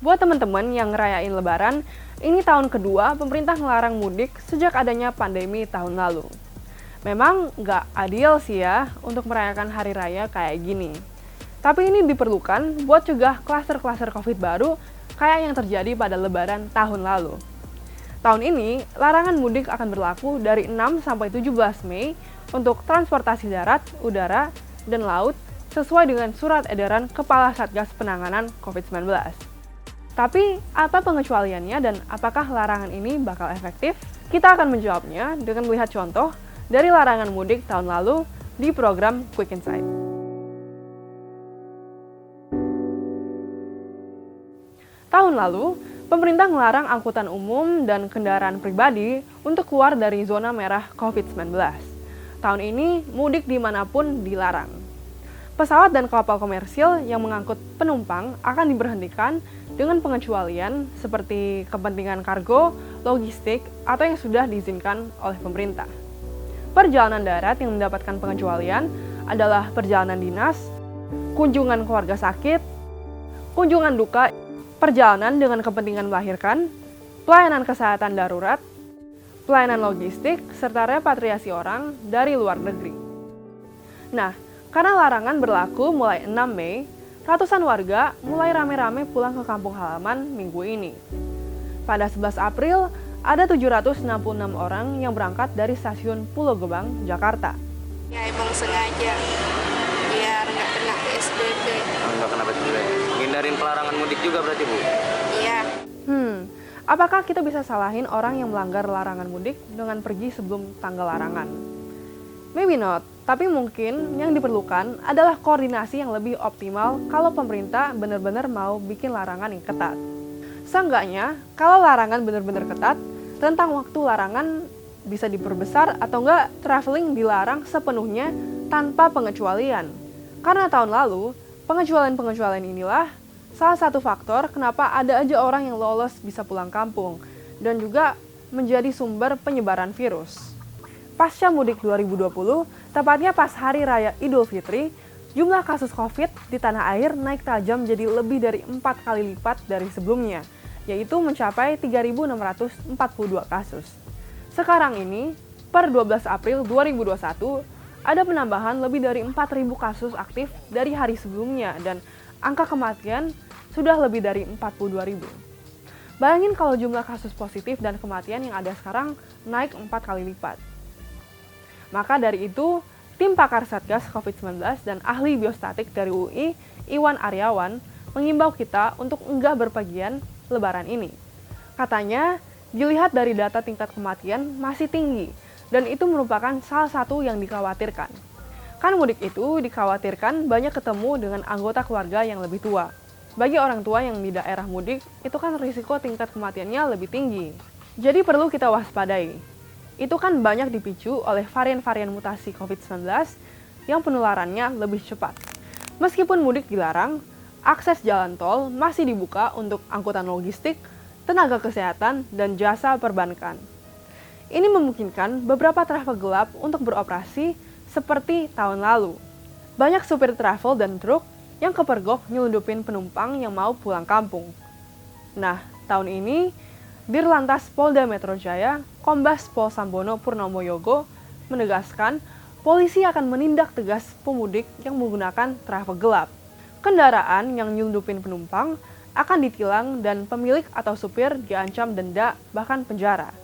Buat teman-teman yang ngerayain Lebaran, ini tahun kedua pemerintah ngelarang mudik sejak adanya pandemi tahun lalu. Memang nggak adil sih ya untuk merayakan hari raya kayak gini. Tapi ini diperlukan buat cegah klaster-klaster COVID baru kayak yang terjadi pada Lebaran tahun lalu. Tahun ini, larangan mudik akan berlaku dari 6 sampai 17 Mei untuk transportasi darat, udara, dan laut sesuai dengan surat edaran Kepala Satgas Penanganan COVID-19. Tapi, apa pengecualiannya dan apakah larangan ini bakal efektif? Kita akan menjawabnya dengan melihat contoh dari larangan mudik tahun lalu di program Quick Insight. Tahun lalu, pemerintah melarang angkutan umum dan kendaraan pribadi untuk keluar dari zona merah COVID-19. Tahun ini, mudik dimanapun dilarang. Pesawat dan kapal komersil yang mengangkut penumpang akan diberhentikan dengan pengecualian seperti kepentingan kargo, logistik, atau yang sudah diizinkan oleh pemerintah. Perjalanan darat yang mendapatkan pengecualian adalah perjalanan dinas, kunjungan keluarga sakit, kunjungan duka, perjalanan dengan kepentingan melahirkan, pelayanan kesehatan darurat, pelayanan logistik, serta repatriasi orang dari luar negeri. Nah, karena larangan berlaku mulai 6 Mei, ratusan warga mulai rame-rame pulang ke kampung halaman minggu ini. Pada 11 April, ada 766 orang yang berangkat dari stasiun Pulau Gebang, Jakarta. Ya emang sengaja, biar nggak kena PSBB. Nggak kena PSBB. Menghindarin pelarangan mudik juga berarti, Bu? Iya. Apakah kita bisa salahin orang yang melanggar larangan mudik dengan pergi sebelum tanggal larangan? Maybe not, tapi mungkin yang diperlukan adalah koordinasi yang lebih optimal kalau pemerintah benar-benar mau bikin larangan yang ketat. Seenggaknya, kalau larangan benar-benar ketat, rentang waktu larangan bisa diperbesar atau enggak traveling dilarang sepenuhnya tanpa pengecualian. Karena tahun lalu, pengecualian-pengecualian inilah salah satu faktor kenapa ada aja orang yang lolos bisa pulang kampung dan juga menjadi sumber penyebaran virus. Pasca mudik 2020, tepatnya pas Hari Raya Idul Fitri, jumlah kasus COVID di tanah air naik tajam jadi lebih dari 4 kali lipat dari sebelumnya, yaitu mencapai 3.642 kasus. Sekarang ini, per 12 April 2021, ada penambahan lebih dari 4.000 kasus aktif dari hari sebelumnya dan angka kematian sudah lebih dari 42.000. Bayangin kalau jumlah kasus positif dan kematian yang ada sekarang naik 4 kali lipat. Maka dari itu, tim pakar Satgas COVID-19 dan ahli biostatik dari UI, Iwan Aryawan, mengimbau kita untuk enggak berpergian Lebaran ini. Katanya, dilihat dari data tingkat kematian masih tinggi, dan itu merupakan salah satu yang dikhawatirkan. Kan mudik itu dikhawatirkan banyak ketemu dengan anggota keluarga yang lebih tua. Bagi orang tua yang di daerah mudik, itu kan risiko tingkat kematiannya lebih tinggi. Jadi perlu kita waspadai. Itu kan banyak dipicu oleh varian-varian mutasi COVID-19 yang penularannya lebih cepat. Meskipun mudik dilarang, akses jalan tol masih dibuka untuk angkutan logistik, tenaga kesehatan, dan jasa perbankan. Ini memungkinkan beberapa travel gelap untuk beroperasi seperti tahun lalu. Banyak supir travel dan truk yang kepergok nyelundupin penumpang yang mau pulang kampung. Nah, tahun ini, Dirlantas Polda Metro Jaya, Kombes Pol Sambono Purnomo Yogo, menegaskan polisi akan menindak tegas pemudik yang menggunakan travel gelap. Kendaraan yang nyelundupin penumpang akan ditilang dan pemilik atau supir diancam denda bahkan penjara.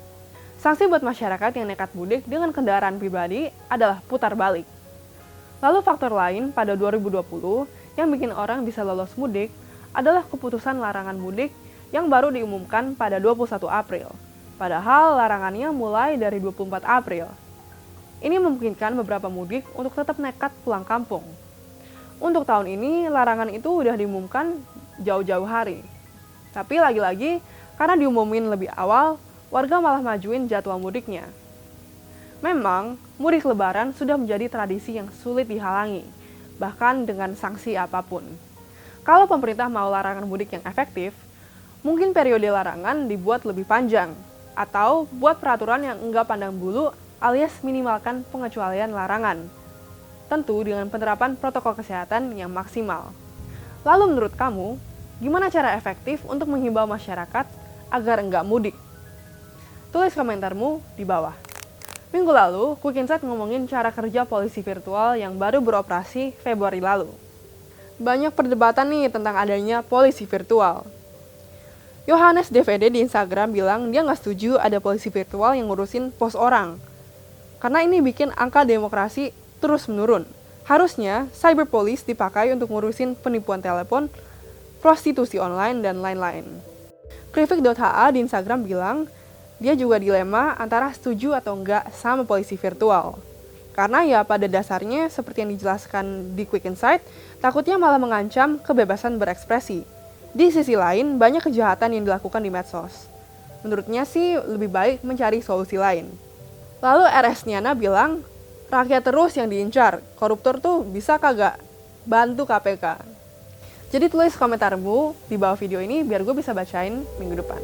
Sanksi buat masyarakat yang nekat mudik dengan kendaraan pribadi adalah putar balik. Lalu faktor lain pada 2020 yang bikin orang bisa lolos mudik adalah keputusan larangan mudik yang baru diumumkan pada 21 April. Padahal larangannya mulai dari 24 April. Ini memungkinkan beberapa mudik untuk tetap nekat pulang kampung. Untuk tahun ini, larangan itu udah diumumkan jauh-jauh hari. Tapi lagi-lagi, karena diumumin lebih awal, warga malah majuin jadwal mudiknya. Memang, mudik lebaran sudah menjadi tradisi yang sulit dihalangi, bahkan dengan sanksi apapun. Kalau pemerintah mau larangan mudik yang efektif, mungkin periode larangan dibuat lebih panjang, atau buat peraturan yang enggak pandang bulu alias minimalkan pengecualian larangan. Tentu dengan penerapan protokol kesehatan yang maksimal. Lalu menurut kamu, Gimana cara efektif untuk menghimbau masyarakat agar enggak mudik? Tulis komentarmu di bawah. Minggu lalu, Quick Insight ngomongin cara kerja polisi virtual yang baru beroperasi Februari lalu. Banyak perdebatan nih tentang adanya polisi virtual. Yohanes DVD di Instagram bilang dia nggak setuju ada polisi virtual yang ngurusin pos orang. Karena ini bikin angka demokrasi terus menurun. Harusnya cyber police dipakai untuk ngurusin penipuan telepon, prostitusi online, dan lain-lain. Krivik.ha di Instagram bilang dia juga dilema antara setuju atau enggak sama polisi virtual. Karena ya pada dasarnya seperti yang dijelaskan di Quick Insight, takutnya malah mengancam kebebasan berekspresi. Di sisi lain, banyak kejahatan yang dilakukan di medsos. Menurutnya sih lebih baik mencari solusi lain. Lalu RS Niana bilang, rakyat terus yang diincar, koruptor tuh bisa kagak bantu KPK. Jadi tulis komentarmu di bawah video ini biar gue bisa bacain minggu depan.